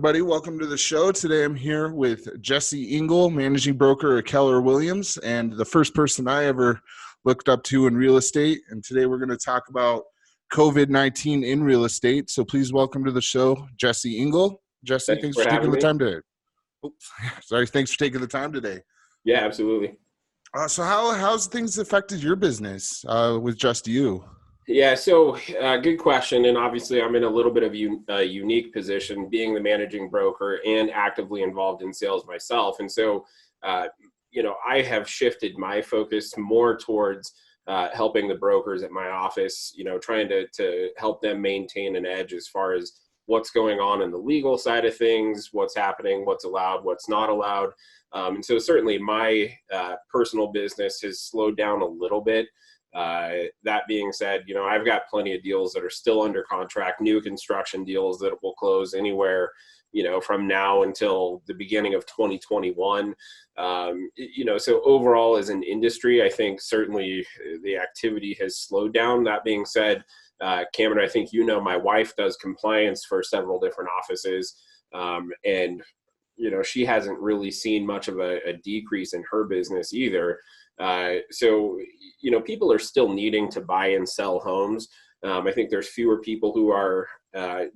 everybody. Welcome to the show. Today I'm here with Jesse Engel, managing broker at Keller Williams, and the first person I ever looked up to in real estate. And today we're going to talk about COVID-19 in real estate. So please welcome to the show, Jesse Engel. Jesse, Thanks thanks for for taking having the me. time today. Thanks for taking the time today. Yeah, absolutely. So how's things affected your business with just you? Yeah, so good question. And obviously, I'm in a little bit of a unique position, being the managing broker and actively involved in sales myself. And so, I have shifted my focus more towards helping the brokers at my office, trying to help them maintain an edge as far as what's going on in the legal side of things, what's happening, what's allowed, what's not allowed. And so certainly my personal business has slowed down a little bit. That being said, I've got plenty of deals that are still under contract, new construction deals that will close anywhere, from now until the beginning of 2021. So overall as an industry, I think certainly the activity has slowed down. That being said, Cameron, I think, my wife does compliance for several different offices. And she hasn't really seen much of a decrease in her business either. So people are still needing to buy and sell homes. I think there's fewer people who are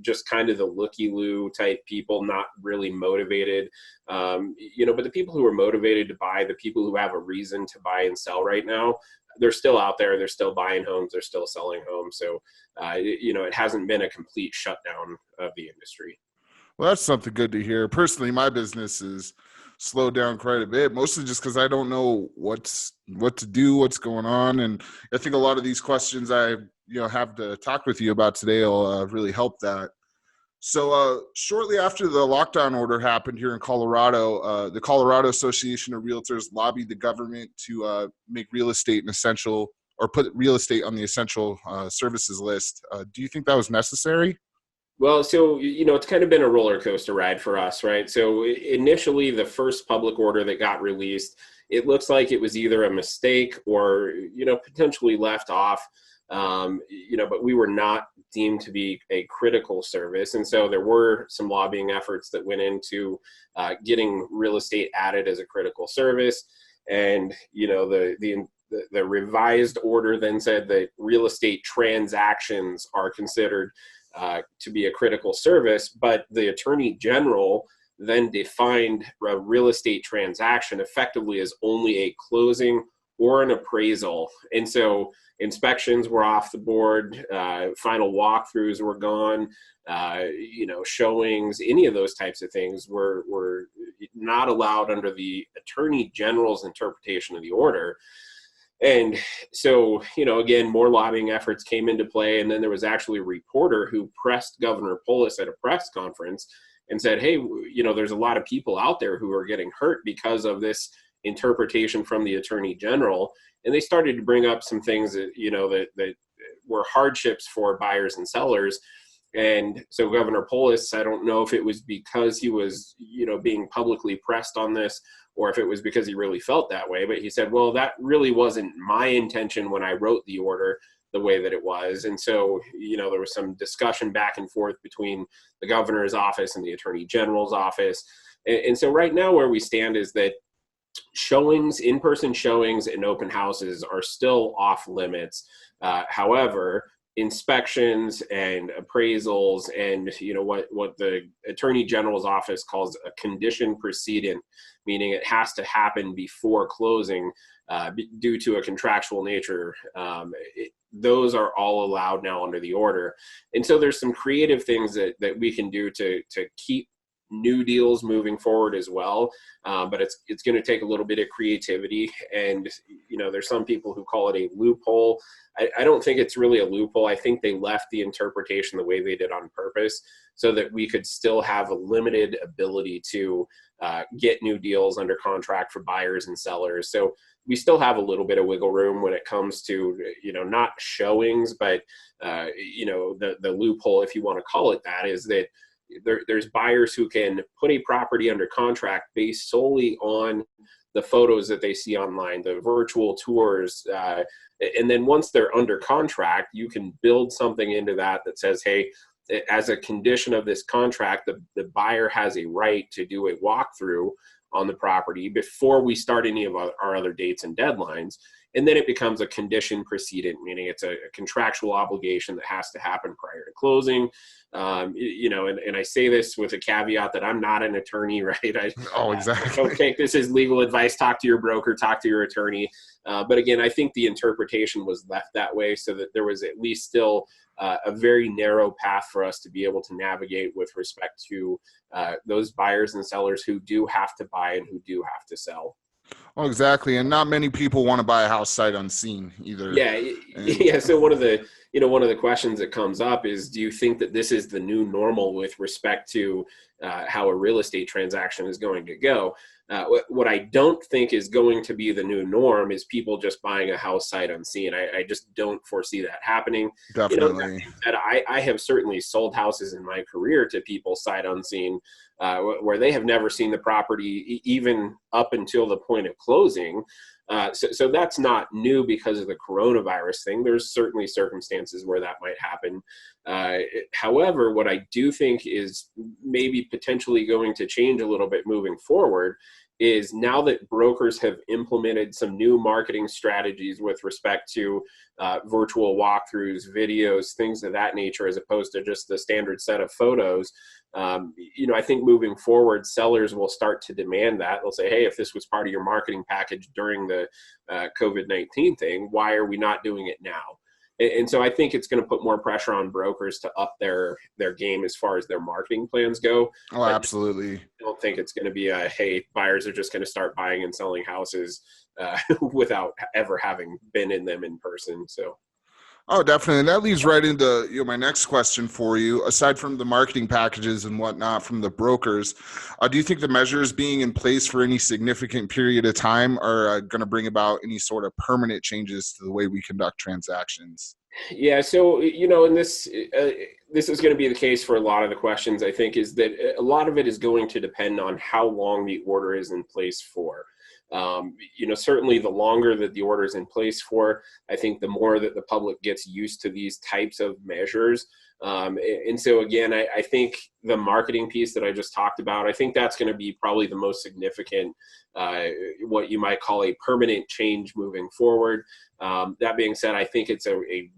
just kind of the looky-loo type people, not really motivated. But the people who are motivated to buy, the people who have a reason to buy and sell right now, they're still out there. They're still buying homes. They're still selling homes. So, it hasn't been a complete shutdown of the industry. Well, that's something good to hear. Personally, my business is slowed down quite a bit, mostly just because I don't know what to do, what's going on. And I think a lot of these questions I have to talk with you about today will really help that. So shortly after the lockdown order happened here in Colorado, the Colorado Association of Realtors lobbied the government to make real estate an essential, or put real estate on the essential services list. Do you think that was necessary? Well, so, it's kind of been a roller coaster ride for us, right? So initially, the first public order that got released, it looks like it was either a mistake or, potentially left off, but we were not deemed to be a critical service. And so there were some lobbying efforts that went into getting real estate added as a critical service. And, the revised order then said that real estate transactions are considered to be a critical service, but the Attorney General then defined a real estate transaction effectively as only a closing or an appraisal. And so inspections were off the board, final walkthroughs were gone, showings, any of those types of things were not allowed under the Attorney General's interpretation of the order. And so, again, more lobbying efforts came into play. And then there was actually a reporter who pressed Governor Polis at a press conference and said, hey, there's a lot of people out there who are getting hurt because of this interpretation from the Attorney General. And they started to bring up some things that, that were hardships for buyers and sellers. And so Governor Polis, I don't know if it was because he was, being publicly pressed on this, or if it was because he really felt that way. But he said, well, that really wasn't my intention when I wrote the order the way that it was. And so, there was some discussion back and forth between the governor's office and the Attorney General's office. And so right now where we stand is that showings, in-person showings and open houses are still off limits. However, inspections and appraisals and what the Attorney General's office calls a condition precedent, meaning it has to happen before closing due to a contractual nature. Those are all allowed now under the order. And so there's some creative things that we can do to keep new deals moving forward as well. But it's going to take a little bit of creativity. And, there's some people who call it a loophole. I don't think it's really a loophole. I think they left the interpretation the way they did on purpose so that we could still have a limited ability to get new deals under contract for buyers and sellers. So we still have a little bit of wiggle room when it comes to, not showings, but, the loophole, if you want to call it that, is that there's buyers who can put a property under contract based solely on the photos that they see online, the virtual tours. And then once they're under contract, you can build something into that says, hey, as a condition of this contract, the buyer has a right to do a walkthrough on the property before we start any of our other dates and deadlines. And then it becomes a condition precedent, meaning it's a contractual obligation that has to happen prior to closing. And I say this with a caveat that I'm not an attorney, right? Exactly. Don't take this as legal advice. Talk to your broker, talk to your attorney. But again, I think the interpretation was left that way so that there was at least still a very narrow path for us to be able to navigate with respect to those buyers and sellers who do have to buy and who do have to sell. Oh, exactly. And not many people want to buy a house sight unseen either. Yeah. So one of the questions that comes up is, do you think that this is the new normal with respect to how a real estate transaction is going to go? What I don't think is going to be the new norm is people just buying a house sight unseen. I just don't foresee that happening. Definitely. I have certainly sold houses in my career to people sight unseen, where they have never seen the property even up until the point of closing. So that's not new because of the coronavirus thing. There's certainly circumstances where that might happen. However, what I do think is maybe potentially going to change a little bit moving forward is now that brokers have implemented some new marketing strategies with respect to virtual walkthroughs, videos, things of that nature, as opposed to just the standard set of photos. I think moving forward, sellers will start to demand that. They'll say, hey, if this was part of your marketing package during the COVID-19 thing, why are we not doing it now? And so I think it's going to put more pressure on brokers to up their game as far as their marketing plans go. Oh, absolutely. I don't think it's going to be hey, buyers are just going to start buying and selling houses without ever having been in them in person. So. Oh, definitely. And that leads right into my next question for you. Aside from the marketing packages and whatnot from the brokers, do you think the measures being in place for any significant period of time are going to bring about any sort of permanent changes to the way we conduct transactions? Yeah. So, and this is going to be the case for a lot of the questions, I think, is that a lot of it is going to depend on how long the order is in place for. Certainly the longer that the order is in place for, I think the more that the public gets used to these types of measures. And so again, I think the marketing piece that I just talked about, I think that's going to be probably the most significant, what you might call a permanent change moving forward. That being said, I think it's a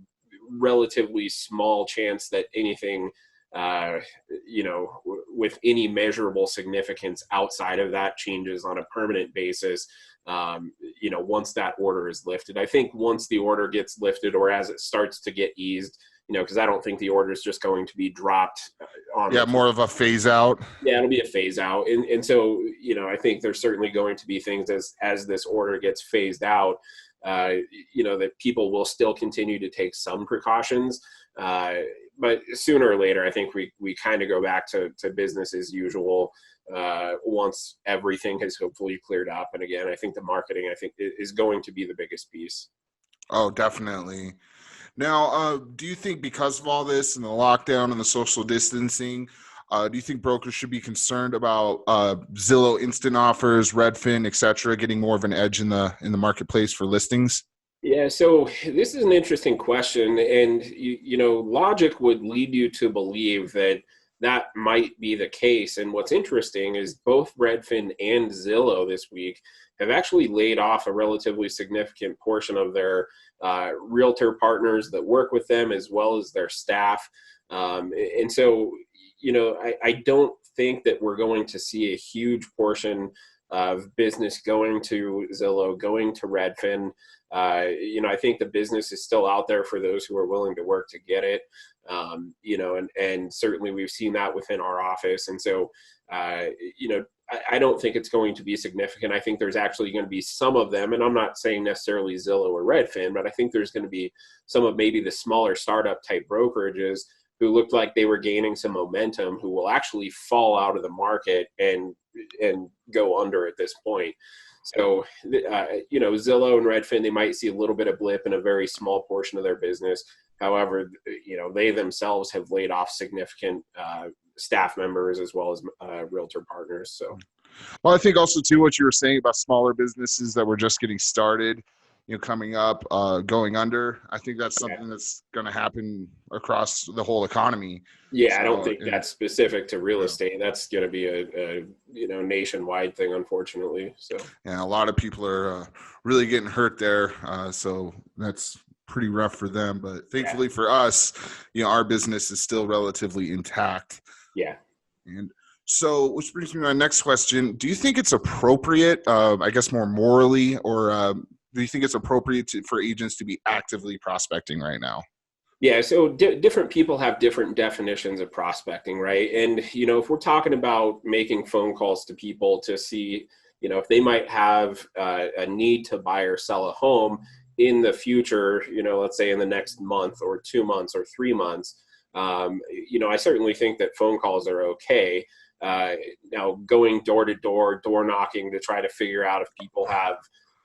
relatively small chance that anything with any measurable significance outside of that changes on a permanent basis, once that order is lifted. I think once the order gets lifted or as it starts to get eased, because I don't think the order is just going to be dropped on. Yeah, more of a phase out. Yeah, it'll be a phase out. And so, I think there's certainly going to be things as this order gets phased out, that people will still continue to take some precautions. But sooner or later, I think we kind of go back to business as usual once everything has hopefully cleared up. And again, I think the marketing, is going to be the biggest piece. Oh, definitely. Now, do you think because of all this and the lockdown and the social distancing, do you think brokers should be concerned about Zillow instant offers, Redfin, et cetera, getting more of an edge in the marketplace for listings? Yeah, so this is an interesting question, and logic would lead you to believe that might be the case. And what's interesting is both Redfin and Zillow this week have actually laid off a relatively significant portion of their realtor partners that work with them, as well as their staff. And so, I don't think that we're going to see a huge portion of business going to Zillow, going to Redfin. I think the business is still out there for those who are willing to work to get it. And certainly we've seen that within our office. And so, I don't think it's going to be significant. I think there's actually going to be some of them, and I'm not saying necessarily Zillow or Redfin, but I think there's going to be some of maybe the smaller startup type brokerages who looked like they were gaining some momentum, who will actually fall out of the market and go under at this point. So, Zillow and Redfin, they might see a little bit of blip in a very small portion of their business. However, they themselves have laid off significant staff members as well as realtor partners. So, well, I think also too what you were saying about smaller businesses that were just getting started. coming up, going under. I think that's Yeah. something that's going to happen across the whole economy. Yeah, I don't So, think that's specific to real yeah, estate. That's going to be a nationwide thing, unfortunately. So and a lot of people are really getting hurt there. So that's pretty rough for them. But yeah, thankfully for us, our business is still relatively intact. yeah. And so, which brings me to my next question. Do you think it's appropriate, I guess more morally, or do you think it's appropriate for agents to be actively prospecting right now? Yeah, so different people have different definitions of prospecting, right? And if we're talking about making phone calls to people to see, if they might have a need to buy or sell a home in the future, let's say in the next month or 2 months or 3 months, I certainly think that phone calls are okay. Now, going door to door, door knocking to try to figure out if people have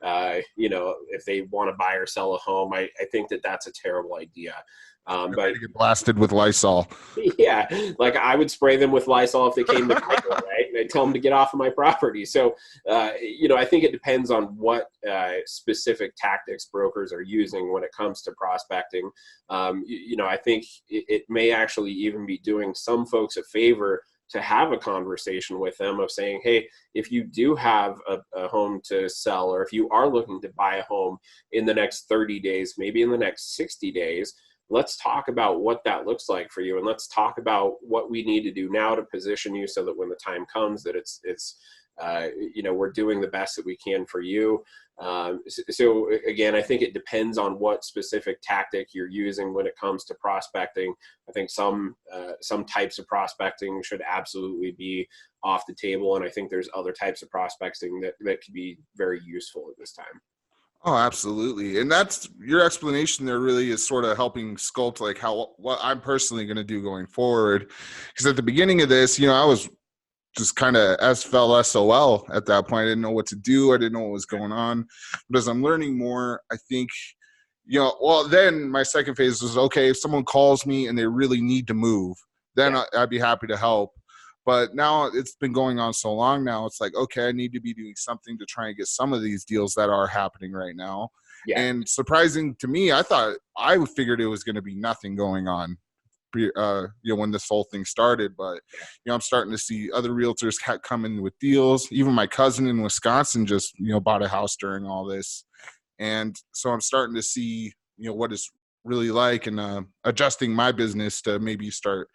if they want to buy or sell a home, I think that that's a terrible idea. They're But ready to get blasted with Lysol. yeah, like I would spray them with Lysol if they came to my door, right? And I'd tell them to get off of my property. So, I think it depends on what specific tactics brokers are using when it comes to prospecting. I think it may actually even be doing some folks a favor to have a conversation with them of saying, hey, if you do have a home to sell, or if you are looking to buy a home in the next 30 days, maybe in the next 60 days, let's talk about what that looks like for you. And let's talk about what we need to do now to position you so that when the time comes that we're doing the best that we can for you. So again, I think it depends on what specific tactic you're using when it comes to prospecting. I think some types of prospecting should absolutely be off the table. And I think there's other types of prospecting that could be very useful at this time. Oh, absolutely. And that's your explanation there really is sort of helping sculpt like what I'm personally going to do going forward. Because at the beginning of this, I was just kind of fell SOL at that point. I didn't know what to do. I didn't know what was going on. But as I'm learning more, I think, then my second phase was, okay, if someone calls me and they really need to move, then Yeah. I'd be happy to help. But now it's been going on so long now, it's like, okay, I need to be doing something to try and get some of these deals that are happening right now. Yeah. And surprising to me, I figured it was going to be nothing going on, when this whole thing started. But, I'm starting to see other realtors come in with deals. Even my cousin in Wisconsin just, bought a house during all this. And so I'm starting to see, what it's really like, and adjusting my business to maybe start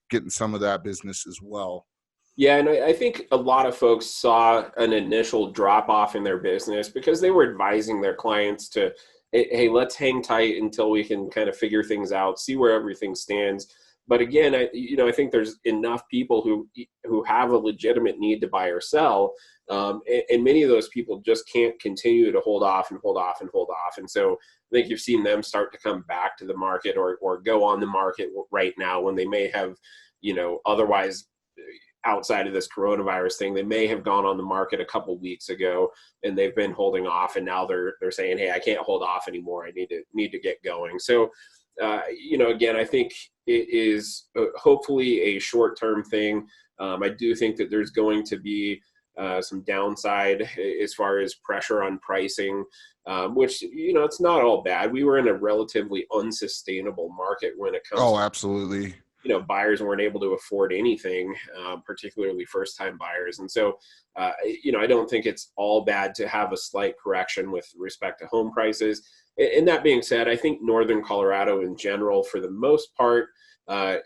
getting some of that business as well. Yeah, and I think a lot of folks saw an initial drop off in their business because they were advising their clients to, hey, let's hang tight until we can kind of figure things out, see where everything stands. But again, I think there's enough people who have a legitimate need to buy or sell, and many of those people just can't continue to hold off and hold off and hold off. And so I think you've seen them start to come back to the market or go on the market right now when they may have, otherwise, outside of this coronavirus thing, they may have gone on the market a couple weeks ago and they've been holding off, and now they're saying, hey, I can't hold off anymore. I need to get going. So, again, I think it is hopefully a short-term thing. I do think that there's going to be some downside as far as pressure on pricing, which, it's not all bad. We were in a relatively unsustainable market when it comes Oh, to, absolutely. buyers weren't able to afford anything, particularly first-time buyers. And so, I don't think it's all bad to have a slight correction with respect to home prices. And that being said, I think Northern Colorado in general, for the most part,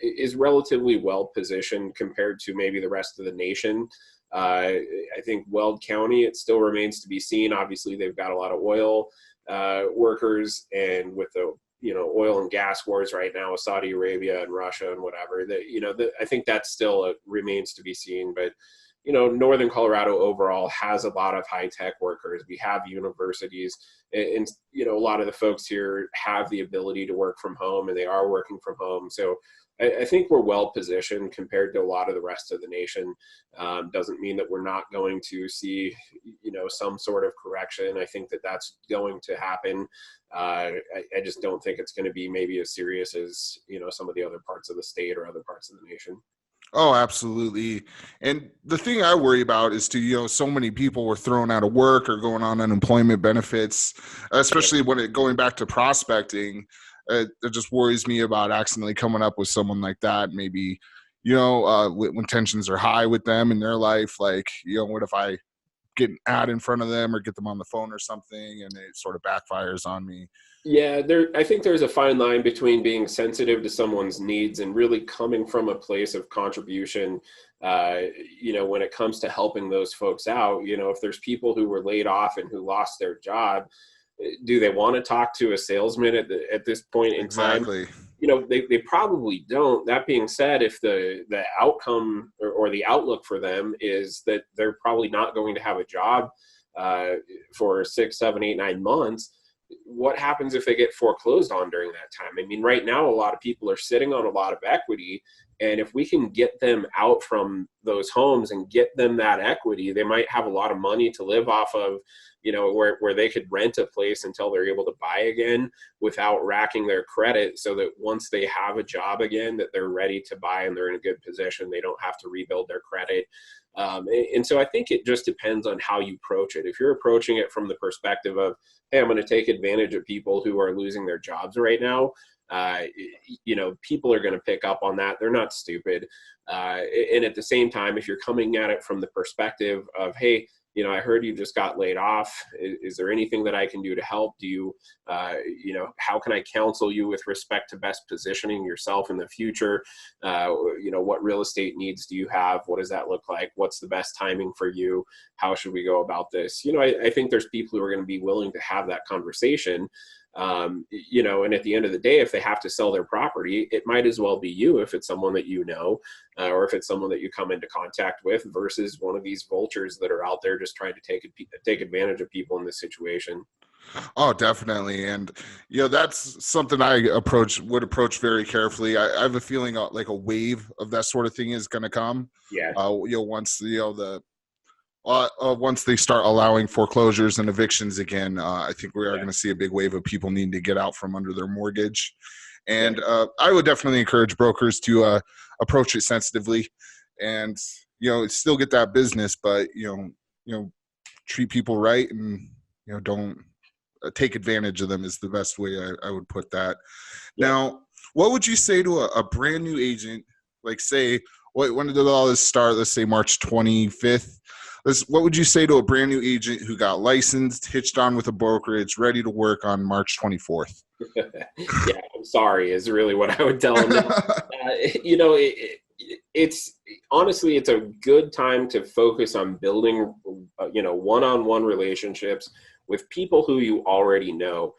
is relatively well positioned compared to maybe the rest of the nation. I think Weld County, it still remains to be seen. Obviously, they've got a lot of oil workers, and with the oil and gas wars right now with Saudi Arabia and Russia and whatever, I think that still remains to be seen. But, Northern Colorado overall has a lot of high tech workers. We have universities, and a lot of the folks here have the ability to work from home, and they are working from home. So I think we're well positioned compared to a lot of the rest of the nation. Doesn't mean that we're not going to see, some sort of correction. I think that that's going to happen. I just don't think it's going to be maybe as serious as, some of the other parts of the state or other parts of the nation. Oh, absolutely. And the thing I worry about is so many people were thrown out of work or going on unemployment benefits, Yeah. especially when going back to prospecting. It just worries me about accidentally coming up with someone like that. Maybe, when tensions are high with them in their life, like, what if I get an ad in front of them or get them on the phone or something and it sort of backfires on me? Yeah, I think there's a fine line between being sensitive to someone's needs and really coming from a place of contribution. Uh, when it comes to helping those folks out, if there's people who were laid off and who lost their job, do they want to talk to a salesman at this point in time? Exactly. They probably don't. That being said, if the outcome or the outlook for them is that they're probably not going to have a job uh, for 6, 7, 8, 9 months, what happens if they get foreclosed on during that time? I mean, right now, a lot of people are sitting on a lot of equity. And if we can get them out from those homes and get them that equity, they might have a lot of money to live off of, where they could rent a place until they're able to buy again without racking their credit, so that once they have a job again, that they're ready to buy and they're in a good position. They don't have to rebuild their credit. And so I think it just depends on how you approach it. If you're approaching it from the perspective of, hey, I'm going to take advantage of people who are losing their jobs right now, uh, people are going to pick up on that. They're not stupid. And at the same time, if you're coming at it from the perspective of, hey, I heard you just got laid off. Is there anything that I can do to help? Do you, how can I counsel you with respect to best positioning yourself in the future? What real estate needs do you have? What does that look like? What's the best timing for you? How should we go about this? I think there's people who are going to be willing to have that conversation. And at the end of the day, if they have to sell their property, it might as well be you if it's someone that or if it's someone that you come into contact with, versus one of these vultures that are out there just trying to take advantage of people in this situation. Oh, definitely. And, that's something I would approach very carefully. I have a feeling like a wave of that sort of thing is going to come. Yeah. Once, once they start allowing foreclosures and evictions again, I think we are Yeah. going to see a big wave of people needing to get out from under their mortgage. Yeah. And I would definitely encourage brokers to approach it sensitively and, still get that business, but, treat people right and, don't take advantage of them is the best way I would put that. Yeah. Now, what would you say to a brand new agent? Like, say, when did all this start? Let's say March 25th. What would you say to a brand new agent who got licensed, hitched on with a brokerage, ready to work on March 24th? Yeah, I'm sorry is really what I would tell them. It's honestly, it's a good time to focus on building, one-on-one relationships with people who you already know.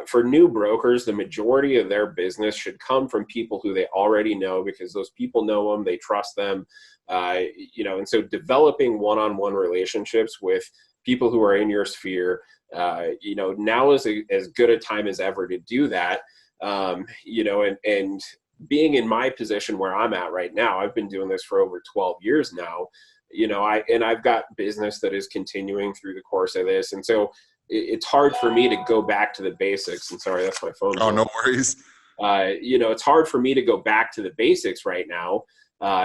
For new brokers, the majority of their business should come from people who they already know, because those people know them, they trust them, and so developing one-on-one relationships with people who are in your sphere, now is as good a time as ever to do that. And being in my position where I'm at right now, I've been doing this for over 12 years now. I've got business that is continuing through the course of this, and so it's hard for me to go back to the basics. And sorry, that's my phone. Oh, no worries. It's hard for me to go back to the basics right now,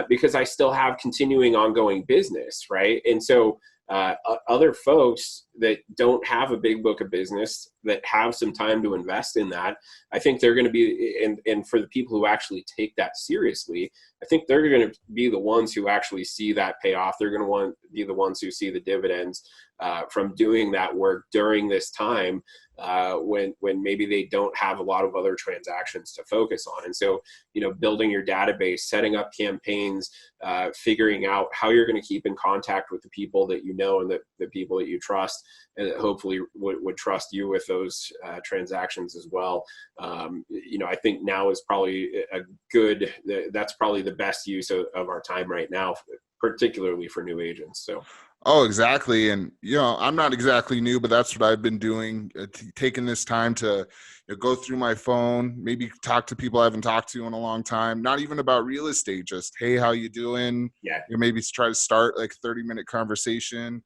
because I still have continuing ongoing business, right? And so other folks that don't have a big book of business, that have some time to invest in that, I think they're going to be, and for the people who actually take that seriously, I think they're going to be the ones who actually see that payoff. They're going to be the ones who see the dividends from doing that work during this time, when maybe they don't have a lot of other transactions to focus on. And so, building your database, setting up campaigns, figuring out how you're going to keep in contact with the people that you know and the people that you trust, and that hopefully would trust you with those transactions as well. I think now is probably that's probably the best use of our time right now, particularly for new agents. So. Oh, exactly. And, I'm not exactly new, but that's what I've been doing, taking this time to go through my phone, maybe talk to people I haven't talked to in a long time, not even about real estate, just, hey, how you doing? Yeah. Maybe try to start like a 30-minute conversation.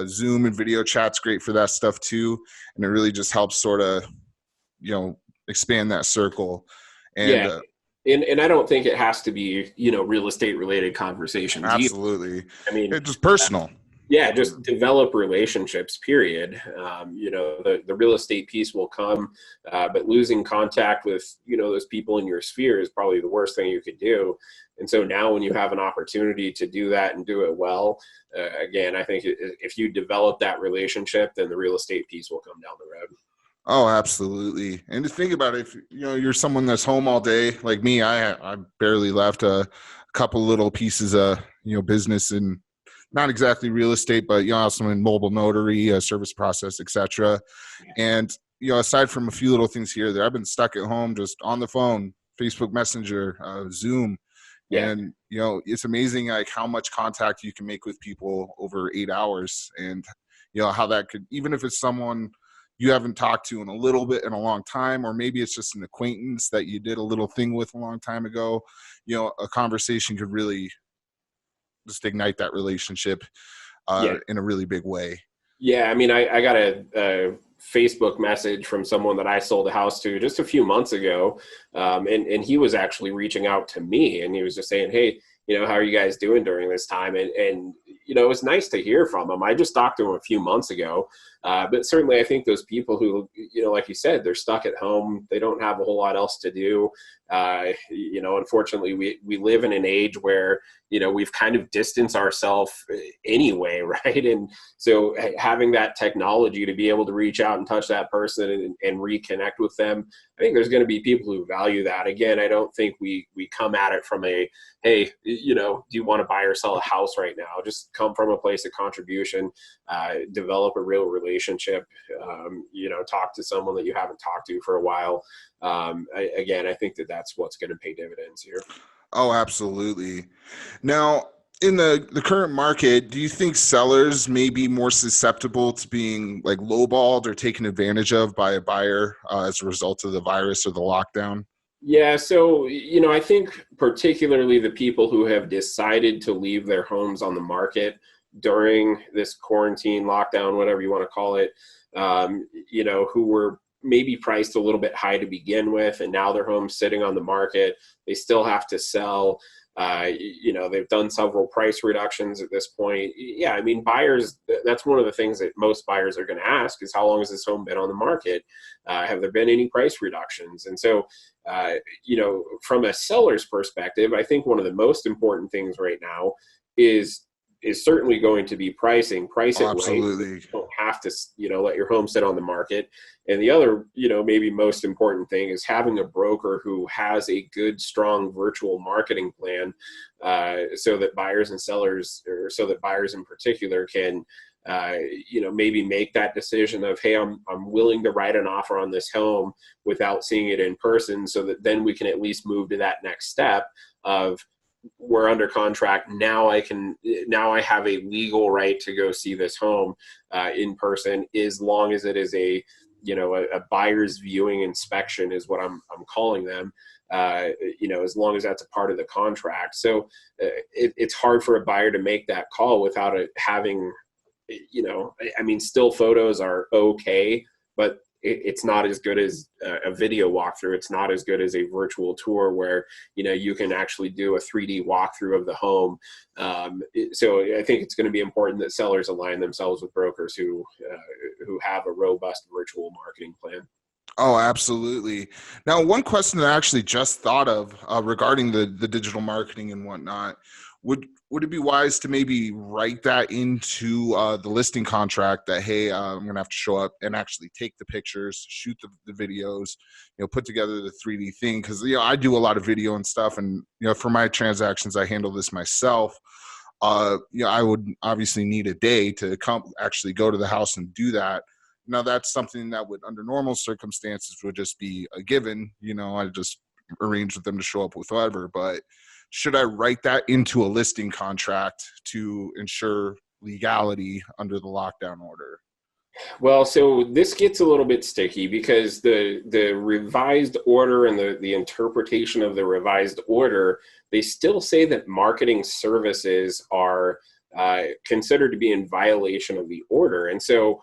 Zoom and video chat's great for that stuff too. And it really just helps sort of, expand that circle. And Yeah. And I don't think it has to be, real estate related conversations either. Absolutely. I mean, It's just personal. yeah, just develop relationships, period. The real estate piece will come, but losing contact with, those people in your sphere is probably the worst thing you could do. And so now when you have an opportunity to do that and do it well, again, I think if you develop that relationship, then the real estate piece will come down the road. Oh, absolutely. And to think about it, if you're someone that's home all day, like me, I barely left a couple little pieces of business and not exactly real estate, but also in mobile notary, service process, etc. And aside from a few little things here, there, I've been stuck at home just on the phone, Facebook Messenger, Zoom, Yeah. and it's amazing like how much contact you can make with people over 8 hours, and how that could, even if it's someone you haven't talked to in a long time, or maybe it's just an acquaintance that you did a little thing with a long time ago, a conversation could really just ignite that relationship Yeah. in a really big way. Yeah, I mean, I got a Facebook message from someone that I sold a house to just a few months ago, and he was actually reaching out to me, and he was just saying, "Hey, how are you guys doing during this time?" And it was nice to hear from him. I just talked to him a few months ago, but certainly I think those people who, like you said, they're stuck at home, they don't have a whole lot else to do. Unfortunately, we live in an age where we've kind of distanced ourselves anyway, right? And so having that technology to be able to reach out and touch that person and reconnect with them, I think there's going to be people who value that. Again, I don't think we come at it from a, hey, do you want to buy or sell a house right now? Just come from a place of contribution, develop a real relationship, talk to someone that you haven't talked to for a while. I think that's what's going to pay dividends here. Oh, absolutely. Now, in the current market, do you think sellers may be more susceptible to being like lowballed or taken advantage of by a buyer as a result of the virus or the lockdown? Yeah, so I think particularly the people who have decided to leave their homes on the market during this quarantine, lockdown, whatever you want to call it, who were maybe priced a little bit high to begin with, and now their home's sitting on the market. They still have to sell. They've done several price reductions at this point. Yeah, I mean, buyers, that's one of the things that most buyers are going to ask is, how long has this home been on the market? Have there been any price reductions? And so, from a seller's perspective, I think one of the most important things right now is certainly going to be pricing. Price it right. Absolutely. You don't have to, let your home sit on the market. And the other, maybe most important thing is having a broker who has a good, strong virtual marketing plan, so that buyers and sellers, or so that buyers in particular can, maybe make that decision of, hey, I'm willing to write an offer on this home without seeing it in person, so that then we can at least move to that next step of, we're under contract now. I have a legal right to go see this home in person, as long as it is a buyer's viewing inspection is what I'm calling them. As long as that's a part of the contract. So it's hard for a buyer to make that call without it having, still photos are okay, but it's not as good as a video walkthrough. It's not as good as a virtual tour where, you can actually do a 3D walkthrough of the home. So I think it's going to be important that sellers align themselves with brokers who have a robust virtual marketing plan. Oh, absolutely. Now, one question that I actually just thought of regarding the digital marketing and whatnot, would it be wise to maybe write that into the listing contract that, hey, I'm going to have to show up and actually take the pictures, shoot the videos, put together the 3D thing? Because, I do a lot of video and stuff. And, for my transactions, I handle this myself. I would obviously need a day to actually go to the house and do that. Now, that's something that would, under normal circumstances, would just be a given. I just arrange with them to show up with whatever. But should I write that into a listing contract to ensure legality under the lockdown order? Well, so this gets a little bit sticky because the revised order and the interpretation of the revised order, they still say that marketing services are considered to be in violation of the order. And so,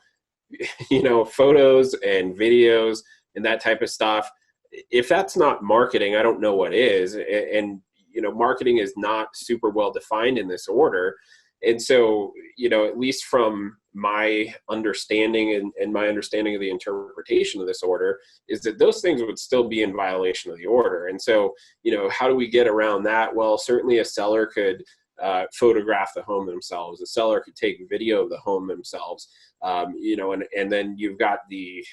photos and videos and that type of stuff, if that's not marketing, I don't know what is. And, marketing is not super well defined in this order. And so, at least from my understanding and my understanding of the interpretation of this order is that those things would still be in violation of the order. And so, how do we get around that? Well, certainly a seller could photograph the home themselves. A seller could take video of the home themselves. And then you've got the,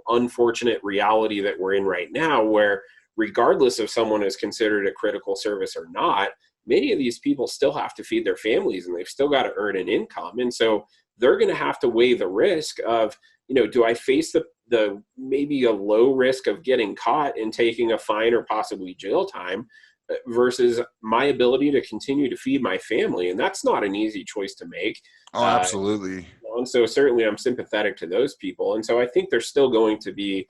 unfortunate reality that we're in right now, where regardless if someone is considered a critical service or not, many of these people still have to feed their families and they've still got to earn an income. And so they're going to have to weigh the risk of, do I face the maybe a low risk of getting caught and taking a fine or possibly jail time versus my ability to continue to feed my family? And that's not an easy choice to make. Oh, absolutely. And so certainly I'm sympathetic to those people. And so I think there's still going to be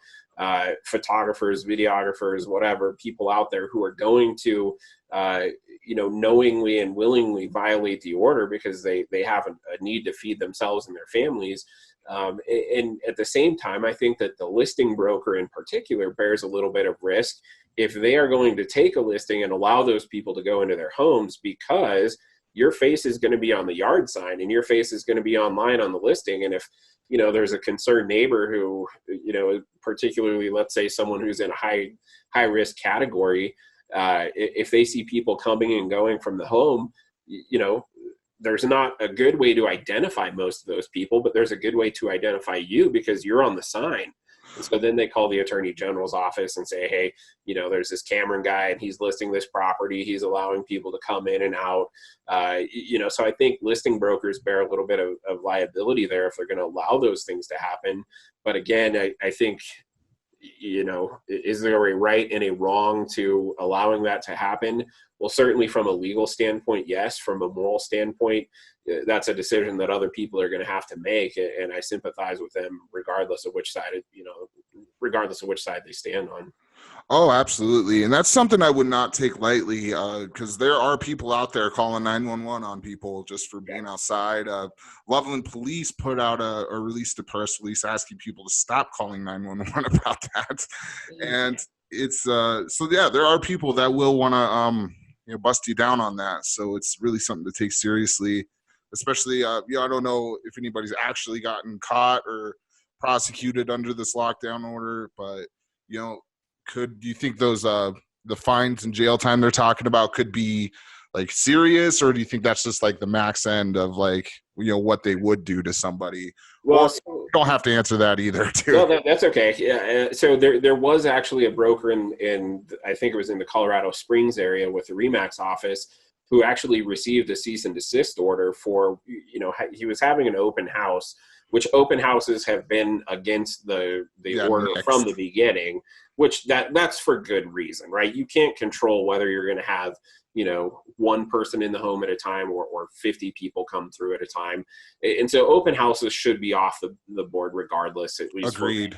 photographers, videographers, whatever, people out there who are going to, knowingly and willingly violate the order because they have a need to feed themselves and their families. And at the same time, I think that the listing broker in particular bears a little bit of risk if they are going to take a listing and allow those people to go into their homes, because your face is going to be on the yard sign and your face is going to be online on the listing. And if, there's a concerned neighbor who, particularly, let's say someone who's in a high risk category, if they see people coming and going from the home, there's not a good way to identify most of those people, but there's a good way to identify you because you're on the sign. And so then they call the attorney general's office and say, hey, there's this Cameron guy and he's listing this property. He's allowing people to come in and out. So I think listing brokers bear a little bit of liability there if they're going to allow those things to happen. But again, I think, is there a right and a wrong to allowing that to happen? Well, certainly from a legal standpoint, yes. From a moral standpoint, that's a decision that other people are going to have to make. And I sympathize with them regardless of which side, they stand on. Oh, absolutely. And that's something I would not take lightly, because there are people out there calling 911 on people just for being outside. Loveland Police put out or released a press release asking people to stop calling 911 about that. And it's there are people that will want to bust you down on that. So it's really something to take seriously, especially I don't know if anybody's actually gotten caught or prosecuted under this lockdown order, but do you think those the fines and jail time they're talking about could be like serious, or do you think that's just like the max end of like what they would do to somebody? Well, you don't have to answer that either, too. No, that's okay. Yeah. So there was actually a broker in I think it was in the Colorado Springs area with the RE/MAX office who actually received a cease and desist order for he was having an open house, which open houses have been against the order from the beginning, which that's for good reason, right? You can't control whether you're going to have, one person in the home at a time or 50 people come through at a time. And so open houses should be off the board regardless, at least. Agreed.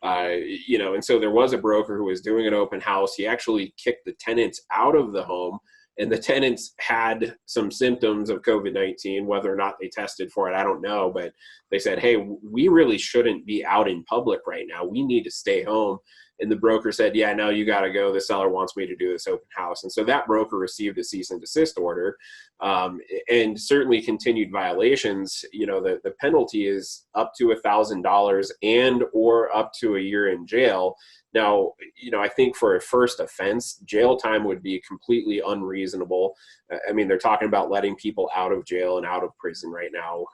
And so there was a broker who was doing an open house. He actually kicked the tenants out of the home, and the tenants had some symptoms of COVID-19, whether or not they tested for it, I don't know. But they said, hey, we really shouldn't be out in public right now. We need to stay home. And the broker said, yeah, no, you got to go. The seller wants me to do this open house. And so that broker received a cease and desist order, and certainly continued violations. The penalty is up to $1,000 and or up to a year in jail. Now, I think for a first offense, jail time would be completely unreasonable. I mean, they're talking about letting people out of jail and out of prison right now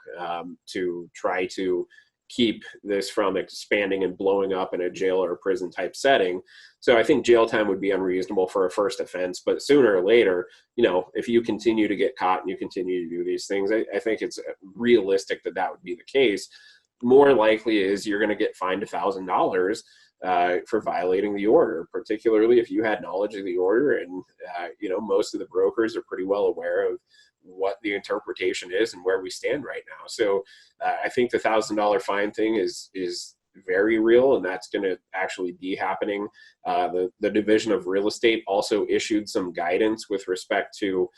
to try to keep this from expanding and blowing up in a jail or a prison type setting. So I think jail time would be unreasonable for a first offense, but sooner or later, if you continue to get caught and you continue to do these things, I think it's realistic that would be the case. More likely is you're going to get fined $1,000 for violating the order, particularly if you had knowledge of the order. And, most of the brokers are pretty well aware of what the interpretation is and where we stand right now. So I think the $1,000 fine thing is very real, and that's going to actually be happening. The Division of Real Estate also issued some guidance with respect to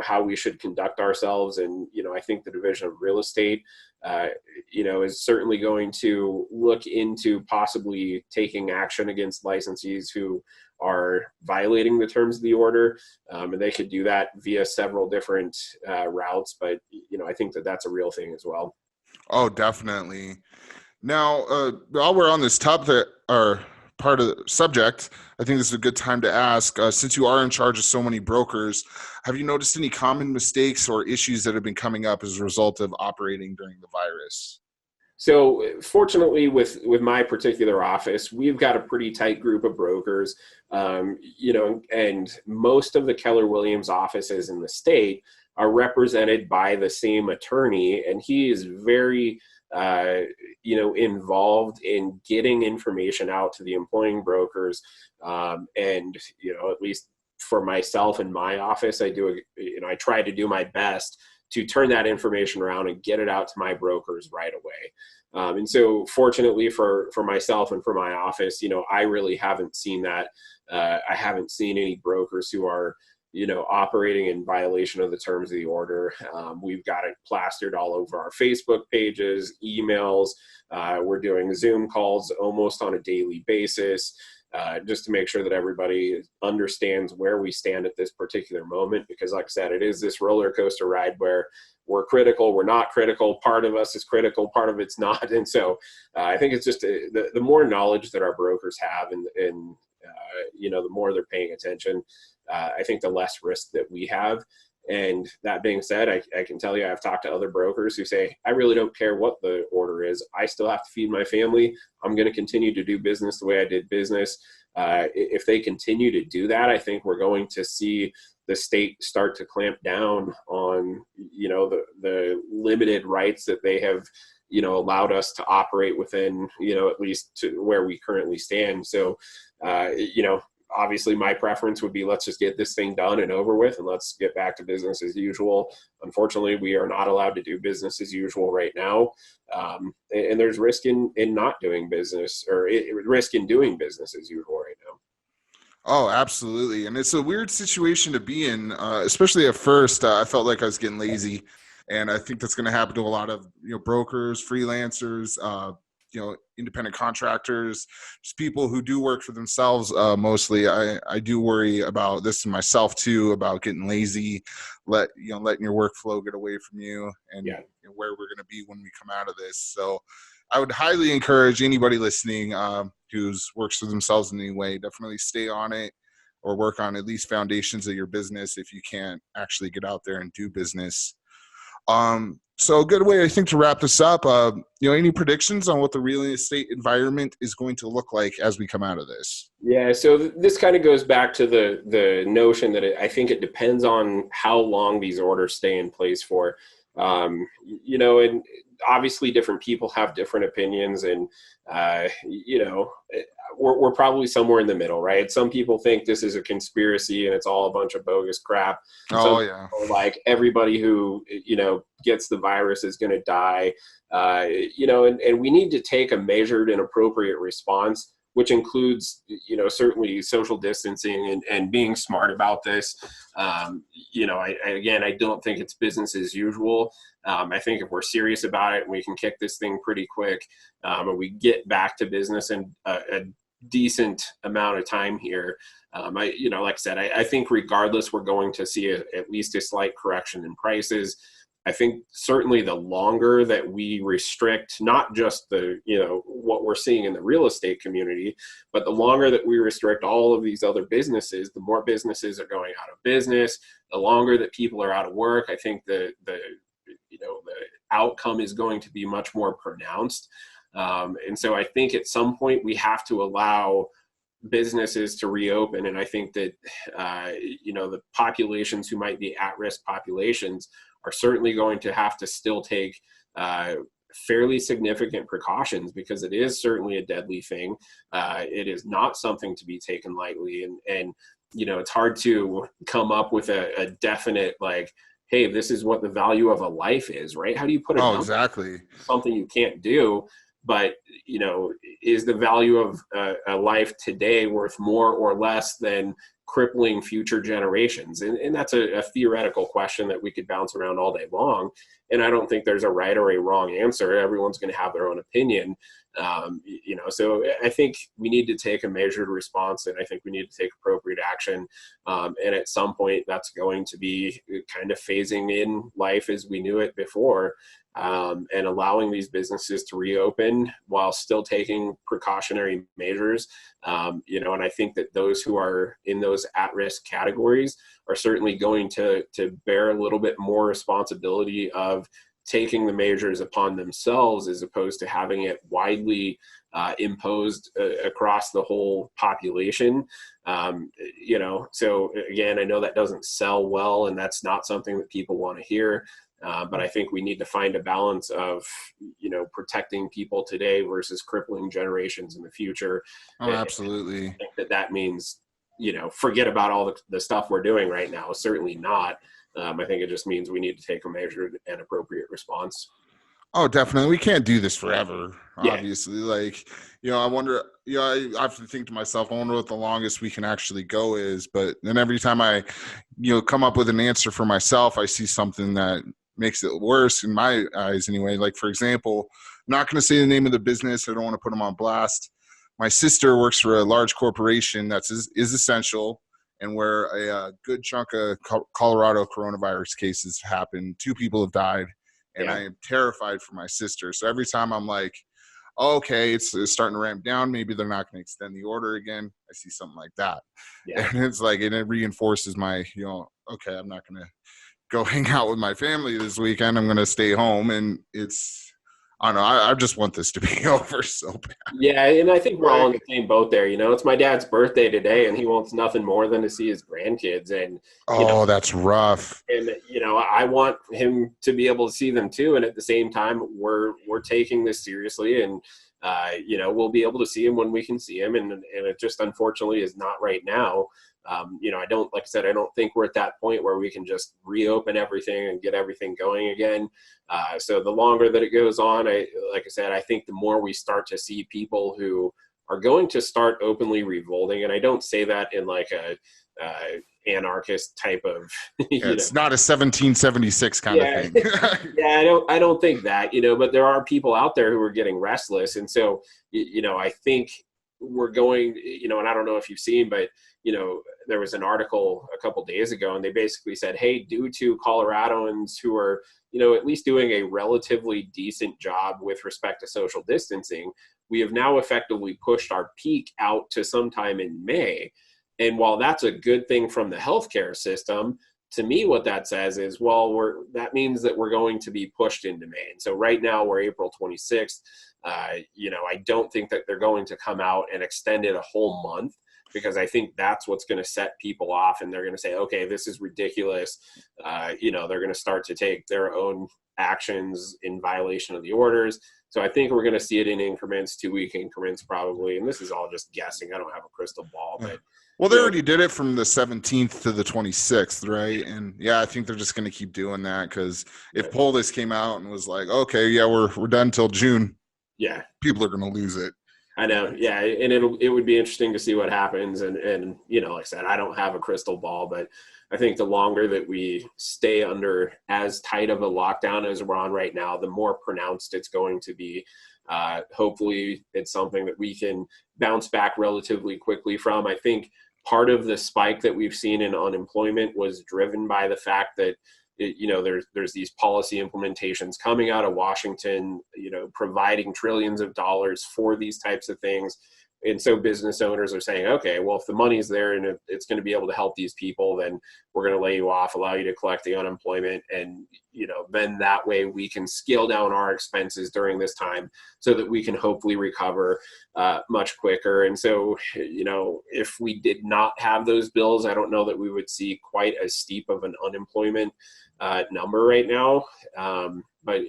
how we should conduct ourselves. And, I think the Division of Real Estate, is certainly going to look into possibly taking action against licensees who are violating the terms of the order. And they could do that via several different routes. But, I think that that's a real thing as well. Oh, definitely. Now, while we're on this topic or part of the subject, I think this is a good time to ask, since you are in charge of so many brokers, have you noticed any common mistakes or issues that have been coming up as a result of operating during the virus? So fortunately, with my particular office, we've got a pretty tight group of brokers, and most of the Keller Williams offices in the state are represented by the same attorney, and he is very involved in getting information out to the employing brokers. And at least for myself in my office, I try to do my best to turn that information around and get it out to my brokers right away. And so fortunately for myself and for my office, I really haven't seen that. I haven't seen any brokers who are operating in violation of the terms of the order. We've got it plastered all over our Facebook pages, emails. We're doing Zoom calls almost on a daily basis, just to make sure that everybody understands where we stand at this particular moment. Because like I said, it is this roller coaster ride where we're critical, we're not critical. Part of us is critical, part of it's not. And so I think it's just the more knowledge that our brokers have and the more they're paying attention, I think the less risk that we have. And that being said, I can tell you, I've talked to other brokers who say, I really don't care what the order is. I still have to feed my family. I'm going to continue to do business the way I did business. If they continue to do that, I think we're going to see the state start to clamp down on, the limited rights that they have, allowed us to operate within, at least to where we currently stand. So, obviously my preference would be, let's just get this thing done and over with, and let's get back to business as usual. Unfortunately, we are not allowed to do business as usual right now. And there's risk in not doing business, or risk in doing business as usual right now. Oh, absolutely. And it's a weird situation to be in, especially at first. I felt like I was getting lazy. And I think that's going to happen to a lot of, brokers, freelancers, independent contractors, just people who do work for themselves. Mostly, I do worry about this in myself too, about getting lazy, letting your workflow get away from you, and where we're going to be when we come out of this. So I would highly encourage anybody listening who's works for themselves in any way, definitely stay on it or work on at least foundations of your business if you can't actually get out there and do business. So a good way, I think, to wrap this up, any predictions on what the real estate environment is going to look like as we come out of this? Yeah, so this kind of goes back to the notion that I think it depends on how long these orders stay in place for. And obviously different people have different opinions, and we're probably somewhere in the middle, right? Some people think this is a conspiracy and it's all a bunch of bogus crap. Like everybody who gets the virus is going to die, and we need to take a measured and appropriate response, which includes, certainly social distancing and being smart about this. I don't think it's business as usual. I think if we're serious about it, we can kick this thing pretty quick, and we get back to business in a decent amount of time here. Like I said, I think regardless, we're going to see at least a slight correction in prices. I think certainly the longer that we restrict, not just what we're seeing in the real estate community, but the longer that we restrict all of these other businesses, the more businesses are going out of business, the longer that people are out of work. I think the outcome is going to be much more pronounced. And so I think at some point we have to allow businesses to reopen. And I think that, the populations who might be at-risk populations are certainly going to have to still take fairly significant precautions, because it is certainly a deadly thing. It is not something to be taken lightly. And it's hard to come up with a definite, hey, this is what the value of a life is, right? How do you put it? Oh, exactly. Something you can't do. But, is the value of a life today worth more or less than crippling future generations? And that's a theoretical question that we could bounce around all day long. And I don't think there's a right or a wrong answer. Everyone's going to have their own opinion. So I think we need to take a measured response, and I think we need to take appropriate action. And at some point, that's going to be kind of phasing in life as we knew it before, and allowing these businesses to reopen while still taking precautionary measures. And I think that those who are in those at-risk categories are certainly going to bear a little bit more responsibility of taking the measures upon themselves, as opposed to having it widely imposed across the whole population. So again, I know that doesn't sell well, and that's not something that people want to hear. But I think we need to find a balance of, protecting people today versus crippling generations in the future. Oh, absolutely. I think that means, forget about all the stuff we're doing right now. Certainly not. I think it just means we need to take a measured and appropriate response. Oh, definitely. We can't do this forever, Yeah. obviously. I wonder, I have to think to myself, I wonder what the longest we can actually go is. But then every time I, come up with an answer for myself, I see something that makes it worse in my eyes anyway. Like, for example, I'm not going to say the name of the business. I don't want to put them on blast. My sister works for a large corporation that is essential, and where a good chunk of Colorado coronavirus cases happened. 2 people have died, and I am terrified for my sister. So every time I'm like, oh, okay, it's starting to ramp down, maybe they're not going to extend the order again, I see something like that. Yeah. And it's like, and it reinforces my, okay, I'm not going to go hang out with my family this weekend. I'm going to stay home. And I don't know. I just want this to be over so bad. Yeah, and I think we're all in the same boat there. It's my dad's birthday today, and he wants nothing more than to see his grandkids. And that's rough. And I want him to be able to see them too. And at the same time, we're taking this seriously, and we'll be able to see him when we can see him. And it just unfortunately is not right now. I don't, like I said, I don't think we're at that point where we can just reopen everything and get everything going again. So the longer that it goes on, like I said, I think the more we start to see people who are going to start openly revolting. And I don't say that in like a anarchist type of, it's not a 1776 kind of thing. Yeah, I don't think that, but there are people out there who are getting restless. And so, I think we're going, and I don't know if you've seen, but there was an article a couple days ago, and they basically said, hey, due to Coloradoans who are, at least doing a relatively decent job with respect to social distancing, we have now effectively pushed our peak out to sometime in May. And while that's a good thing from the healthcare system, to me, what that says is, that means that we're going to be pushed into May. And so right now we're April 26th. I don't think that they're going to come out and extend it a whole month, because I think that's what's going to set people off, and they're going to say, okay, this is ridiculous. They're going to start to take their own actions in violation of the orders. So I think we're going to see it in increments, 2-week increments probably. And this is all just guessing. I don't have a crystal ball, but. Well, they already did it from the 17th to the 26th, right? And yeah, I think they're just going to keep doing that, because if Polis came out and was like, okay, yeah, we're done till June. Yeah. People are going to lose it. I know. Yeah. And it would be interesting to see what happens. And, like I said, I don't have a crystal ball, but I think the longer that we stay under as tight of a lockdown as we're on right now, the more pronounced it's going to be. Hopefully it's something that we can bounce back relatively quickly from. I think part of the spike that we've seen in unemployment was driven by the fact that there's these policy implementations coming out of Washington, providing trillions of dollars for these types of things. And so business owners are saying, okay, well, if the money's there and it's going to be able to help these people, then we're going to lay you off, allow you to collect the unemployment. And, then that way we can scale down our expenses during this time so that we can hopefully recover much quicker. And so, if we did not have those bills, I don't know that we would see quite as steep of an unemployment number right now. But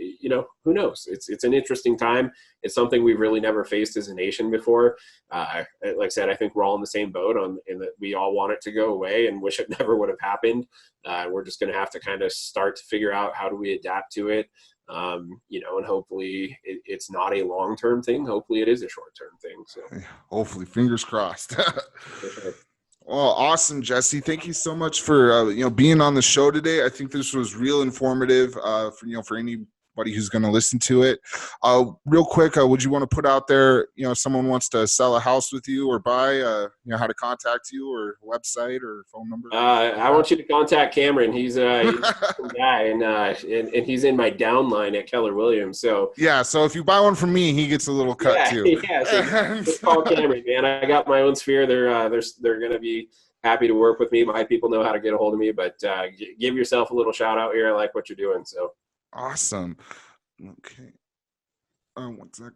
who knows? It's an interesting time. It's something we've really never faced as a nation before. Like I said, I think we're all in the same boat in that we all want it to go away and wish it never would have happened. We're just going to have to kind of start to figure out how do we adapt to it. And hopefully it's not a long-term thing. Hopefully it is a short-term thing. So hopefully, fingers crossed. For sure. Well, awesome, Jesse. Thank you so much for being on the show today. I think this was real informative for anybody who's going to listen to it. Real quick, would you want to put out there, if someone wants to sell a house with you or buy, how to contact you or website or phone number? I want you to contact Cameron. He's a guy, and he's in my downline at Keller Williams. So yeah, so if you buy one from me, he gets a little cut too. yeah. So just call Cameron, man. I got my own sphere. They're gonna be happy to work with me. My people know how to get a hold of me, but give yourself a little shout out here. I like what you're doing. So awesome. Okay. 1 sec.